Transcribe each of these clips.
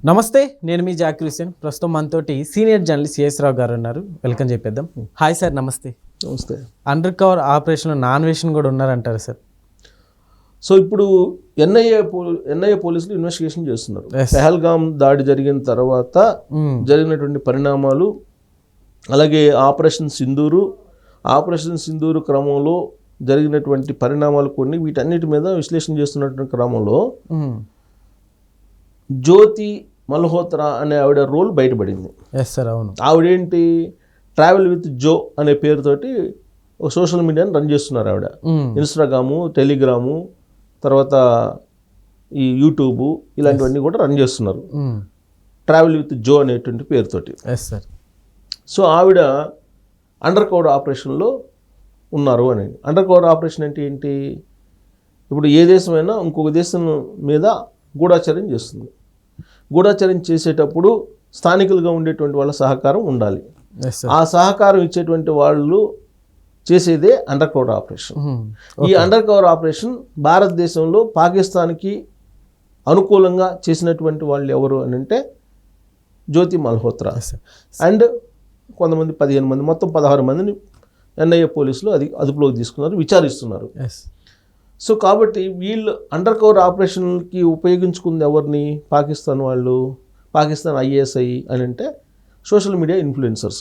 నమస్తే, నేను మీ జాకిర్ హుసేన్. ప్రస్తుతం మనతోటి సీనియర్ జర్నలిస్ట్ సిఎస్ రావు గారు ఉన్నారు. వెల్కమ్ చెప్పేద్దాం. హాయ్ సార్, నమస్తే. నమస్తే. అండర్ కవర్ ఆపరేషన్లో నాన్ వేషన్ కూడా ఉన్నారంటారు సార్. సో ఇప్పుడు ఎన్ఐఏ పోలీసులు ఇన్వెస్టిగేషన్ చేస్తున్నారు. పెహల్గాం దాడి జరిగిన తర్వాత జరిగినటువంటి పరిణామాలు, అలాగే ఆపరేషన్ సింధూరు క్రమంలో జరిగినటువంటి పరిణామాలు కొన్ని, వీటన్నిటి మీద విశ్లేషణ చేస్తున్నటువంటి క్రమంలో జ్యోతి మల్హోత్రా అనే ఆవిడ రోల్ బయటపడింది. అవును. ఆవిడేంటి, ట్రావెల్ విత్ జో అనే పేరుతోటి ఒక సోషల్ మీడియాని రన్ చేస్తున్నారు ఆవిడ. ఇన్స్టాగ్రాము, టెలిగ్రాము, తర్వాత ఈ యూట్యూబ్, ఇలాంటివన్నీ కూడా రన్ చేస్తున్నారు ట్రావెల్ విత్ జో అనేటువంటి పేరుతోటి. సో ఆవిడ అండర్ కవర్ ఆపరేషన్లో ఉన్నారు అని. అండర్ కవర్ ఆపరేషన్ అంటే ఏంటి? ఇప్పుడు ఏ దేశమైనా ఇంకొక దేశం మీద గూఢాచర్యం చేస్తుంది. గూఢాచర్యం చేసేటప్పుడు స్థానికులుగా ఉండేటువంటి వాళ్ళ సహకారం ఉండాలి. ఆ సహకారం ఇచ్చేటువంటి వాళ్ళు చేసేదే అండర్ కవర్ ఆపరేషన్. ఈ అండర్ కవర్ ఆపరేషన్ భారతదేశంలో పాకిస్తాన్కి అనుకూలంగా చేసినటువంటి వాళ్ళు ఎవరు అని అంటే జ్యోతి మల్హోత్రా అండ్ కొంతమంది 15 మంది, మొత్తం 16 మందిని ఎన్ఐఏ పోలీసులు అదుపులోకి తీసుకున్నారు, విచారిస్తున్నారు. సో కాబట్టి వీళ్ళు అండర్ కవర్ ఆపరేషన్కి ఉపయోగించుకుంది ఎవరిని? పాకిస్తాన్ వాళ్ళు, పాకిస్తాన్ ఐఎస్ఐ అని అంటే సోషల్ మీడియా ఇన్ఫ్లుయెన్సర్స్.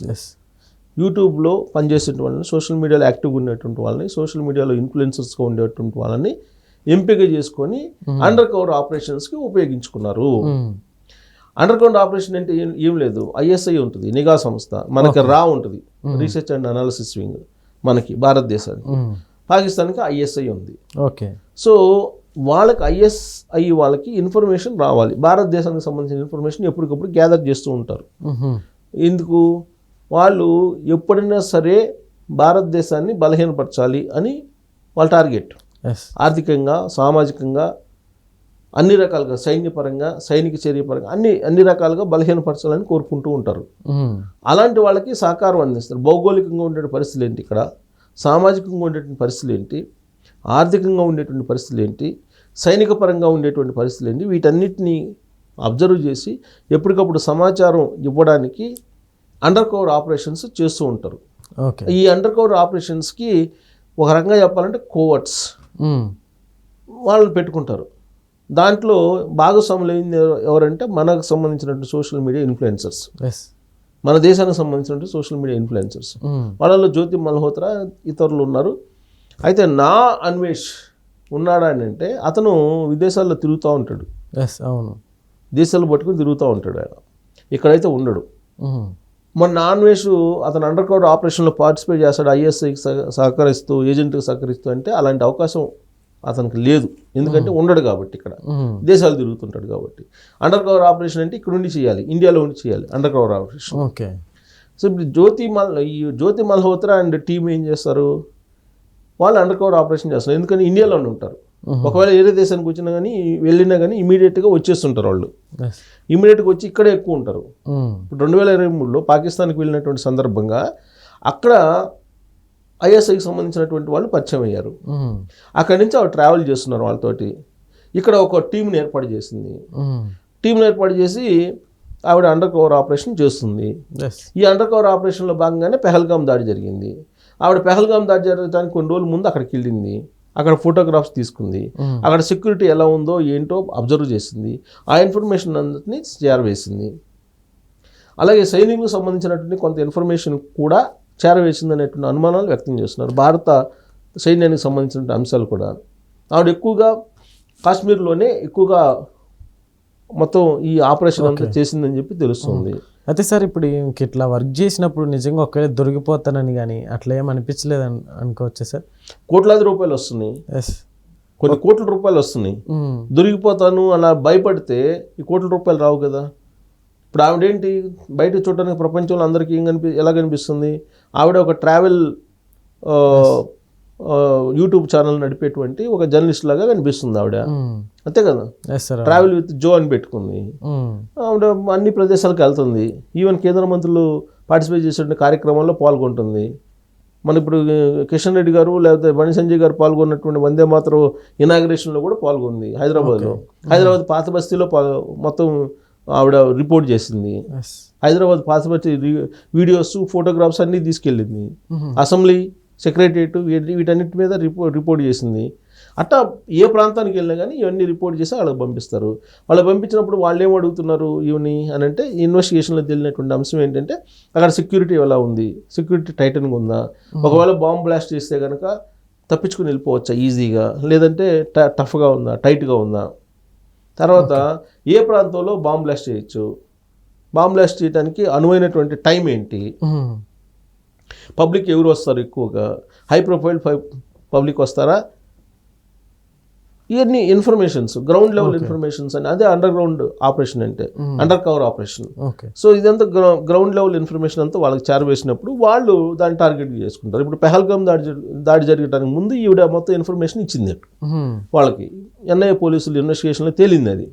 యూట్యూబ్లో పనిచేసేటువంటి వాళ్ళని, సోషల్ మీడియాలో యాక్టివ్గా ఉండేటువంటి వాళ్ళని, సోషల్ మీడియాలో ఇన్ఫ్లుయెన్సర్స్గా ఉండేటువంటి వాళ్ళని ఎంపిక చేసుకొని అండర్ కవర్ ఆపరేషన్స్కి ఉపయోగించుకున్నారు. అండర్ కవర్ ఆపరేషన్ అంటే ఏం లేదు, ఐఎస్ఐ ఉంటుంది, నిఘా సంస్థ, మనకి రా ఉంటుంది, రీసెర్చ్ అండ్ అనాలిసిస్ వింగ్ మనకి భారతదేశానికి. పాకిస్తాన్కి ఐఎస్ఐ ఉంది. ఓకే. సో వాళ్ళకి ఐఎస్ఐ వాళ్ళకి ఇన్ఫర్మేషన్ రావాలి, భారతదేశానికి సంబంధించిన ఇన్ఫర్మేషన్ ఎప్పటికప్పుడు గ్యాదర్ చేస్తూ ఉంటారు. ఎందుకు? వాళ్ళు ఎప్పుడైనా సరే భారతదేశాన్ని బలహీనపరచాలి అని వాళ్ళ టార్గెట్. ఆర్థికంగా, సామాజికంగా, అన్ని రకాలుగా, సైన్యపరంగా, సైనిక చర్యపరంగా అన్ని రకాలుగా బలహీనపరచాలని కోరుకుంటూ ఉంటారు. అలాంటి వాళ్ళకి సహకారం అందిస్తారు. భౌగోళికంగా ఉండే పరిస్థితులు ఏంటి, ఇక్కడ సామాజికంగా ఉండేటువంటి పరిస్థితులు ఏంటి, ఆర్థికంగా ఉండేటువంటి పరిస్థితులు ఏంటి, సైనిక పరంగా ఉండేటువంటి పరిస్థితులు ఏంటి, వీటన్నిటిని అబ్జర్వ్ చేసి ఎప్పటికప్పుడు సమాచారం ఇవ్వడానికి అండర్ కవర్ ఆపరేషన్స్ చేస్తూ ఉంటారు. ఈ అండర్ కవర్ ఆపరేషన్స్కి ఒక రకంగా చెప్పాలంటే కోవర్ట్స్ వాళ్ళని పెట్టుకుంటారు. దాంట్లో భాగస్వాములు ఎవరంటే మనకు సంబంధించినటువంటి సోషల్ మీడియా ఇన్ఫ్లుయెన్సర్స్, మన దేశానికి సంబంధించినటువంటి సోషల్ మీడియా ఇన్ఫ్లుయెన్సర్స్. వాళ్ళలో జ్యోతి మల్హోత్రా, ఇతరులు ఉన్నారు. అయితే నా అన్వేష్ ఉన్నాడా అని అంటే అతను విదేశాల్లో తిరుగుతూ ఉంటాడు. అవును, దేశాలు పట్టుకుని తిరుగుతూ ఉంటాడు ఆయన, ఇక్కడైతే ఉండడు. మన అన్వేష్ అతను అండర్ కవర్ ఆపరేషన్లో పార్టిసిపేట్ చేస్తాడు, ఐఎస్ఐకి సహకరిస్తూ, ఏజెంట్కి సహకరిస్తూ. అంటే అలాంటి అవకాశం అతనికి లేదు, ఎందుకంటే ఉండడు కాబట్టి, ఇక్కడ దేశాలు తిరుగుతుంటాడు కాబట్టి. అండర్ కవర్ ఆపరేషన్ అంటే ఇక్కడ ఉండి చేయాలి, ఇండియాలో ఉండి చేయాలి under cover operation. Okay. So ఇప్పుడు జ్యోతి మల్హోత్రా అండ్ టీం ఏం చేస్తారు? వాళ్ళు అండర్ కవర్ ఆపరేషన్ చేస్తారు, ఎందుకంటే ఇండియాలోనే ఉంటారు. ఒకవేళ వేరే దేశానికి వచ్చినా కానీ వెళ్ళినా కానీ ఇమీడియట్గా వచ్చేస్తుంటారు వాళ్ళు, ఇమీడియట్గా వచ్చి ఇక్కడే ఎక్కువ ఉంటారు. ఇప్పుడు 2023లో పాకిస్తాన్కి వెళ్ళినటువంటి సందర్భంగా అక్కడ ఐఎస్ఐకి సంబంధించినటువంటి వాళ్ళు పరిచయం అయ్యారు. అక్కడి నుంచి ఆవిడ ట్రావెల్ చేస్తున్నారు వాళ్ళతోటి. ఇక్కడ ఒక టీంని ఏర్పాటు చేసింది. టీంని ఏర్పాటు చేసి ఆవిడ అండర్ కవర్ ఆపరేషన్ చేస్తుంది. ఈ అండర్ కవర్ ఆపరేషన్లో భాగంగానే పెహల్గాం దాడి జరిగింది. ఆవిడ పెహల్గాం దాడి జరగడానికి కొన్ని రోజుల ముందు అక్కడికి వెళ్ళింది, అక్కడ ఫోటోగ్రాఫ్స్ తీసుకుంది, అక్కడ సెక్యూరిటీ ఎలా ఉందో ఏంటో అబ్జర్వ్ చేసింది, ఆ ఇన్ఫర్మేషన్ అందరినీ చేరవేసింది. అలాగే సైనికులకు సంబంధించినటువంటి కొంత ఇన్ఫర్మేషన్ కూడా చేరవేసింది అనేటువంటి అనుమానాలు వ్యక్తం చేస్తున్నారు భారత సైన్యానికి సంబంధించిన అంశాలు కూడా. ఆవిడ ఎక్కువగా కాశ్మీర్లోనే ఎక్కువగా మొత్తం ఈ ఆపరేషన్ అంతా చేసిందని చెప్పి తెలుస్తుంది. అయితే సార్, ఇప్పుడు ఇట్లా వర్క్ చేసినప్పుడు నిజంగా ఒకవేళ దొరికిపోతానని కానీ అట్లా ఏం అనిపించలేదు అనుకోవచ్చా సార్? కోట్లాది రూపాయలు వస్తున్నాయి, కొన్ని కోట్ల రూపాయలు వస్తున్నాయి. దొరికిపోతాను అలా భయపడితే ఈ కోట్ల రూపాయలు రావు కదా. ఇప్పుడు ఆవిడేంటి, బయట చూడడానికి ప్రపంచంలో అందరికీ ఎలా కనిపిస్తుంది? ఆవిడ ఒక ట్రావెల్ యూట్యూబ్ ఛానల్ నడిపేటువంటి ఒక జర్నలిస్ట్ లాగా కనిపిస్తుంది ఆవిడ, అంతే కదా. ట్రావెల్ విత్ జో అని పెట్టుకుంది. ఆవిడ అన్ని ప్రదేశాలకు వెళ్తుంది, ఈవెన్ కేంద్ర మంత్రులు పార్టిసిపేట్ చేసే కార్యక్రమాల్లో పాల్గొంటుంది. మన ఇప్పుడు కిషన్ రెడ్డి గారు లేకపోతే బండి సంజయ్ గారు పాల్గొన్నటువంటి వందే మాతరం ఇనాగ్రేషన్లో కూడా పాల్గొంది హైదరాబాద్లో. హైదరాబాద్ పాత బస్తీలో మొత్తం ఆవిడ రిపోర్ట్ చేసింది. ఎస్. హైదరాబాద్ పాసిపతి వీడియోస్, ఫోటోగ్రాఫ్స్ అన్నీ తీసుకెళ్ళింది. అసెంబ్లీ, సెక్రటరియట్ వీటన్నిటి మీద రిపోర్ట్ చేసింది. అట్టా ఏ ప్రాంతానికి వెళ్ళినా కానీ ఇవన్నీ రిపోర్ట్ చేసి వాళ్ళకి పంపిస్తారు. వాళ్ళకి పంపించినప్పుడు వాళ్ళు ఏం అడుగుతున్నారు ఇవన్నీ అని అంటే, ఇన్వెస్టిగేషన్లో తెలియనటువంటి అంశం ఏంటంటే అక్కడ సెక్యూరిటీ ఎలా ఉంది, సెక్యూరిటీ టైటన్గా ఉందా, ఒకవేళ బాంబ్ బ్లాస్ట్ చేస్తే కనుక తప్పించుకుని వెళ్ళిపోవచ్చా ఈజీగా, లేదంటే టఫ్గా ఉందా, టైట్గా ఉందా, తర్వాత ఏ ప్రాంతంలో బాంబ్ బ్లాస్ట్ చేయొచ్చు, బాంబ్ బ్లాస్ట్ చేయడానికి అనువైనటువంటి టైం ఏంటి, పబ్లిక్ ఎవరు వస్తారు ఎక్కువగా, హై ప్రొఫైల్ పబ్లిక్ వస్తారా, ఇవన్నీ ఇన్ఫర్మేషన్స్, గ్రౌండ్ లెవెల్ ఇన్ఫర్మేషన్స్ అని. అదే అండర్ గ్రౌండ్ ఆపరేషన్ అంటే, అండర్ కవర్ ఆపరేషన్. సో ఇదంతా గ్రౌండ్ లెవెల్ ఇన్ఫర్మేషన్ అంతా వాళ్ళకి చేరవేసినప్పుడు వాళ్ళు దాన్ని టార్గెట్ చేసుకుంటారు. ఇప్పుడు పెహల్గామ్ దాడి జరగడానికి ముందు ఈవిడ మొత్తం ఇన్ఫర్మేషన్ ఇచ్చింది వాళ్ళకి. ఎన్ఐఏ పోలీసులు ఇన్వెస్టిగేషన్లో తేలింది అది.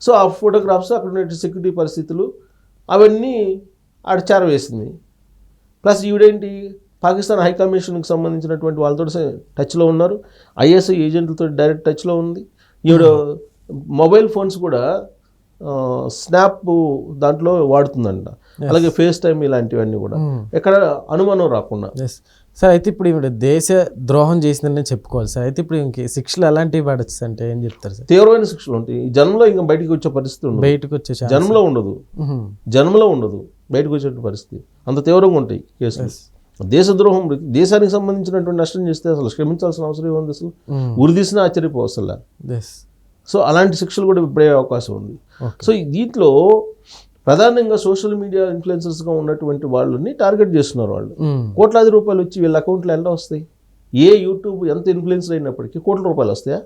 సో ఆ ఫోటోగ్రాఫ్స్, అక్కడ ఉన్న సెక్యూరిటీ పరిస్థితులు అవన్నీ ఆడ చేరవేసింది. ప్లస్ ఈవిడేంటి, పాకిస్తాన్ హైకమిషన్కి సంబంధించినటువంటి వాళ్ళతో టచ్లో ఉన్నారు, ఐఎస్ఐ ఏజెంట్లతో డైరెక్ట్ టచ్లో ఉంది. ఈవిడ మొబైల్ ఫోన్స్ కూడా స్నాప్ దాంట్లో వాడుతుందంట, అలాగే ఫేస్ టైమ్ ఇలాంటివన్నీ కూడా, ఎక్కడ అనుమానం రాకుండా. సార్ అయితే ఇప్పుడు ఈవిడ దేశ ద్రోహం చేసిందని చెప్పుకోవాలి సార్. అయితే ఇప్పుడు ఇంక శిక్షలు ఎలాంటివి పడచ్చు అంటే ఏం చెప్తారు సార్? తీవ్రమైన శిక్షలు ఉంటాయి. ఈ జన్మలో ఇంకా బయటకు వచ్చే పరిస్థితి ఉండదు, బయటకు వచ్చే జన్మలో ఉండదు బయటకు వచ్చే పరిస్థితి. అంత తీవ్రంగా ఉంటాయి కేసులు. దేశద్రోహం, దేశానికి సంబంధించినటువంటి నష్టం చేస్తే అసలు క్షమించాల్సిన అవసరం ఏముంది, అసలు ఉరిదీసినా ఆశ్చర్యపోవసలా. సో అలాంటి శిక్షలు కూడా పడే అవకాశం ఉంది. సో దీంట్లో ప్రధానంగా సోషల్ మీడియా ఇన్ఫ్లుయెన్సర్స్గా ఉన్నటువంటి వాళ్ళని టార్గెట్ చేస్తున్నారు. వాళ్ళు కోట్లాది రూపాయలు వచ్చి వీళ్ళ అకౌంట్లో ఎలా వస్తాయి? ఏ యూట్యూబ్ ఎంత ఇన్ఫ్లుయెన్సర్ అయినప్పటికీ కోట్ల రూపాయలు వస్తాయా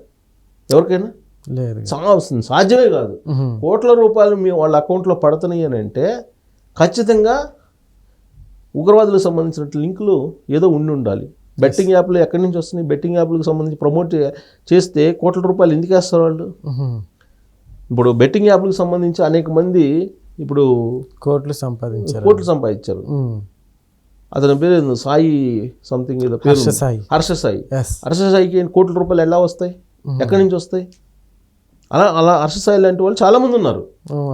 ఎవరికైనా? సాధ్యమే కాదు. కోట్ల రూపాయలు మీ వాళ్ళ అకౌంట్లో పడుతున్నాయి అని అంటే ఖచ్చితంగా ఉగ్రవాదులకు సంబంధించిన లింకులు ఏదో ఉండాలి. బెట్టింగ్ యాప్లు ఎక్కడి నుంచి వస్తున్నాయి? బెట్టింగ్ యాప్లకు సంబంధించి ప్రమోట్ చేస్తే కోట్ల రూపాయలు ఎందుకు వేస్తారు వాళ్ళు? ఇప్పుడు బెట్టింగ్ యాప్లకు సంబంధించి అనేక మంది ఇప్పుడు కోట్లు సంపాదించారు. అతని పేరు సాయి సంథింగ్ ఏదో పేరు, హర్ష సాయికి కోట్ల రూపాయలు ఎలా వస్తాయి? ఎక్కడి నుంచి వస్తాయి? అలా హర్ష సాయి లాంటి వాళ్ళు చాలా మంది ఉన్నారు.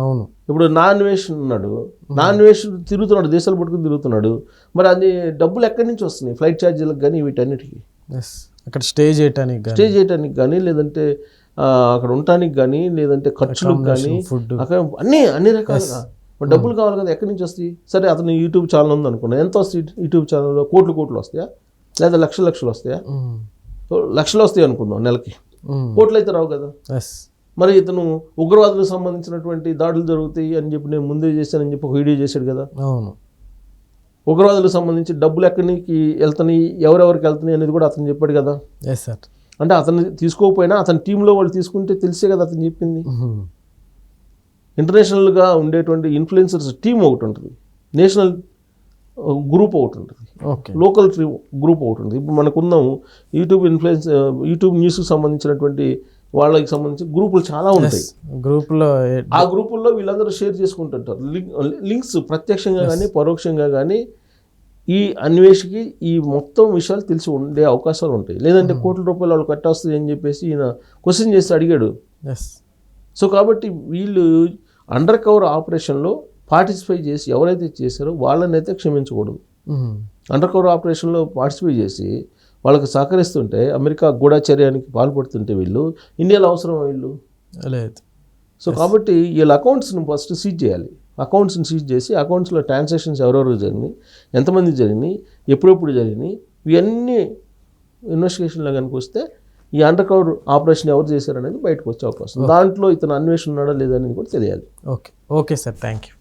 అవును. ఇప్పుడు నాన్వేష్ ఉన్నాడు, నాన్వేష్ తిరుగుతున్నాడు, దేశాలు పట్టుకుని తిరుగుతున్నాడు. మరి అది డబ్బులు ఎక్కడి నుంచి వస్తున్నాయి? ఫ్లైట్ ఛార్జీలకు కానీ వీటన్నిటికీ, అక్కడ స్టే చేయటానికి కానీ, లేదంటే అక్కడ ఉండటానికి కానీ, లేదంటే ఖర్చులకు కానీ, అక్కడ అన్ని రకాలుగా డబ్బులు కావాలి కదా, ఎక్కడి నుంచి వస్తాయి? సరే అతను యూట్యూబ్ ఛానల్ ఉంది అనుకున్నా, ఎంత వస్తాయి యూట్యూబ్ ఛానల్లో? కోట్లు వస్తాయా, లేదా లక్షలు వస్తాయా? లక్షలు వస్తాయి అనుకుందాం నెలకి, కోట్లు అయితే రావు కదా. మరి ఇతను ఉగ్రవాదులకు సంబంధించినటువంటి దాడులు జరుగుతాయి అని చెప్పి నేను ముందే చేశానని చెప్పి ఒక వీడియో చేశాడు కదా. అవును. ఉగ్రవాదులకు సంబంధించి డబ్బులు ఎక్కడికి వెళ్తున్నాయి, ఎవరెవరికి వెళ్తున్నాయి అనేది కూడా అతను చెప్పాడు కదా. అంటే అతను తీసుకోకపోయినా అతని టీంలో వాళ్ళు తీసుకుంటే తెలిసే కదా అతను చెప్పింది. ఇంటర్నేషనల్గా ఉండేటువంటి ఇన్ఫ్లుయెన్సర్స్ టీం ఒకటి ఉంటుంది, నేషనల్ గ్రూప్ ఒకటి ఉంటుంది, లోకల్ గ్రూప్ ఒకటి ఉంటుంది. ఇప్పుడు మనకున్నాము యూట్యూబ్ న్యూస్కి సంబంధించినటువంటి వాళ్ళకి సంబంధించి గ్రూపులు చాలా ఉంటాయి. ఆ గ్రూపుల్లో వీళ్ళందరూ షేర్ చేసుకుంటుంటారు లింక్స్, ప్రత్యక్షంగా కానీ పరోక్షంగా కానీ ఈ అన్వేషికి ఈ మొత్తం విషయాలు తెలిసి ఉండే అవకాశాలు ఉంటాయి. లేదంటే కోట్ల రూపాయలు వాళ్ళు కట్టొస్తుంది అని చెప్పేసి ఈయన క్వశ్చన్ చేసి అడిగాడు. సో కాబట్టి వీళ్ళు అండర్ కవర్ ఆపరేషన్లో పార్టిసిపేట్ చేసి ఎవరైతే చేశారో వాళ్ళని అయితే క్షమించకూడదు. అండర్ కవర్ ఆపరేషన్లో పార్టిసిపేట్ చేసి వాళ్ళకి సహకరిస్తుంటే, అమెరికా గూఢచర్యానికి పాల్పడుతుంటే వీళ్ళు ఇండియాలో అవసరం వీళ్ళు లేదు. సో కాబట్టి వీళ్ళ అకౌంట్స్ని ఫస్ట్ సీజ్ చేయాలి. అకౌంట్స్ని సీజ్ చేసి అకౌంట్స్లో ట్రాన్సాక్షన్స్ ఎవరెవరు జరిగినాయి, ఎంతమంది జరిగినాయి, ఎప్పుడెప్పుడు జరిగినాయి, ఇవన్నీ ఇన్వెస్టిగేషన్లో కనుక వస్తే ఈ అండర్ కవర్ ఆపరేషన్ ఎవరు చేశారనేది బయటకు వచ్చే అవకాశం. దాంట్లో ఇతను అన్వేషణ ఉన్నాడా లేదా అనేది కూడా తెలియాలి. Okay sir, thank you.